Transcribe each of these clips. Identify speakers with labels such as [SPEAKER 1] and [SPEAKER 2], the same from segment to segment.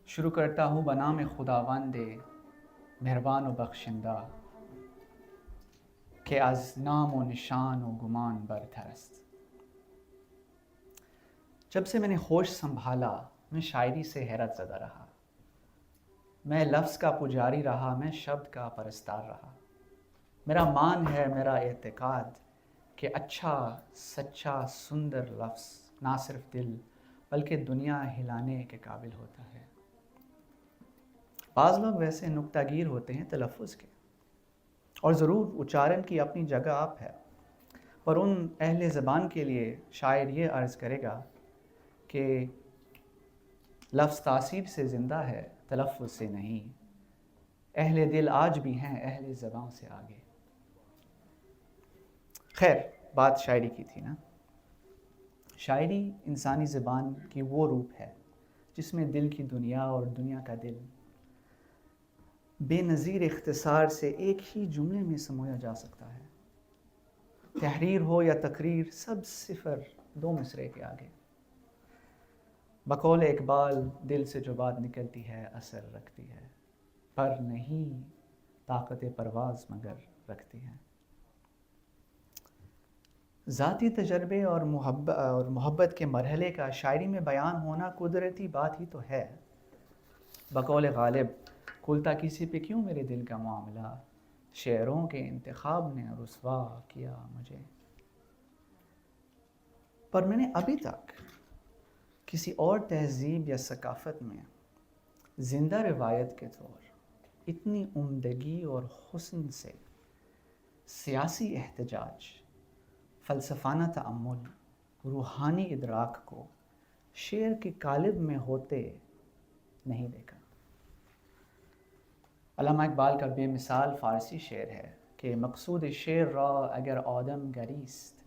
[SPEAKER 1] شروع کرتا ہوں بنام خداوند مہربان و بخشندہ کہ از نام و نشان و گمان برتر است. جب سے میں نے ہوش سنبھالا میں شاعری سے حیرت زدہ رہا. میں لفظ کا پجاری رہا، میں شبد کا پرستار رہا. میرا مان ہے، میرا اعتقاد کہ اچھا سچا سندر لفظ نہ صرف دل بلکہ دنیا ہلانے کے قابل ہوتا ہے. بعض لوگ ویسے نکتہ گیر ہوتے ہیں تلفظ کے، اور ضرور اچارن کی اپنی جگہ آپ ہے، پر ان اہل زبان کے لیے شاعر یہ عرض کرے گا کہ لفظ تاثیر سے زندہ ہے، تلفظ سے نہیں. اہل دل آج بھی ہیں، اہل زبان سے آگے. خیر، بات شاعری کی تھی نا. شاعری انسانی زبان کی وہ روپ ہے جس میں دل کی دنیا اور دنیا کا دل بے نظیر اختصار سے ایک ہی جملے میں سمویا جا سکتا ہے. تحریر ہو یا تقریر، سب صفر دو مصرعے کے آگے. بقول اقبال، دل سے جو بات نکلتی ہے اثر رکھتی ہے، پر نہیں طاقت پرواز مگر رکھتی ہے. ذاتی تجربے اور محبت کے مرحلے کا شاعری میں بیان ہونا قدرتی بات ہی تو ہے. بقول غالب، کھلتا کسی پہ کیوں میرے دل کا معاملہ، شعروں کے انتخاب نے رسوا کیا مجھے. پر میں نے ابھی تک کسی اور تہذیب یا ثقافت میں زندہ روایت کے طور اتنی عمدگی اور حسن سے سیاسی احتجاج، فلسفانہ تأمل، روحانی ادراک کو شعر کے قالب میں ہوتے نہیں دیکھا. علامہ اقبال کا بے مثال فارسی شعر ہے کہ مقصود شعر را اگر آدم گریست،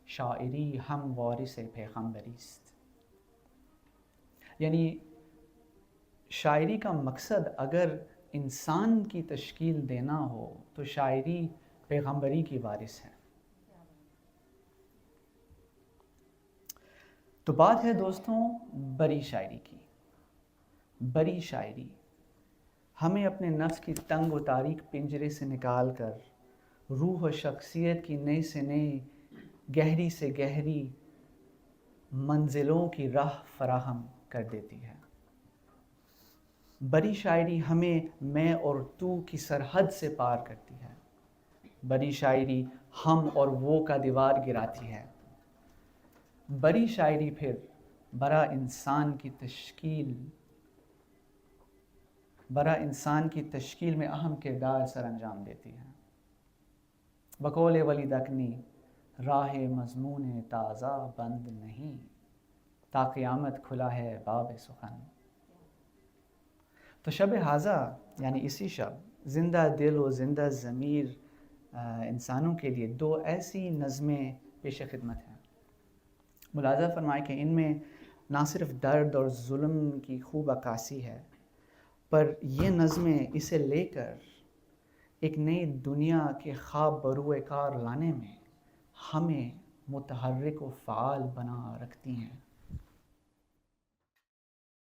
[SPEAKER 1] شاعری ہم وارث پیغمبریست. یعنی شاعری کا مقصد اگر انسان کی تشکیل دینا ہو تو شاعری پیغمبری کی وارث ہے. تو بات ہے دوستوں بری شاعری کی. بری شاعری ہمیں اپنے نفس کی تنگ و تاریک پنجرے سے نکال کر روح و شخصیت کی نئی سے نئی، گہری سے گہری منزلوں کی راہ فراہم کر دیتی ہے. بری شاعری ہمیں میں اور تو کی سرحد سے پار کرتی ہے. بری شاعری ہم اور وہ کا دیوار گراتی ہے. بری شاعری پھر برا انسان تشکیل میں اہم کردار سر انجام دیتی ہے. بقول ولی دکنی، راہ مضمون تازہ بند نہیں، تا قیامت کھلا ہے باب سخن. تو شب ہازہ یعنی اسی شب زندہ دل و زندہ ضمیر انسانوں کے لیے دو ایسی نظمیں پیش خدمت ہیں. ملاحظہ فرمائے کہ ان میں نہ صرف درد اور ظلم کی خوب عکاسی ہے، پر یہ نظمیں اسے لے کر ایک نئی دنیا کے خواب بروئے کار لانے میں ہمیں متحرک و فعال بنا رکھتی ہیں.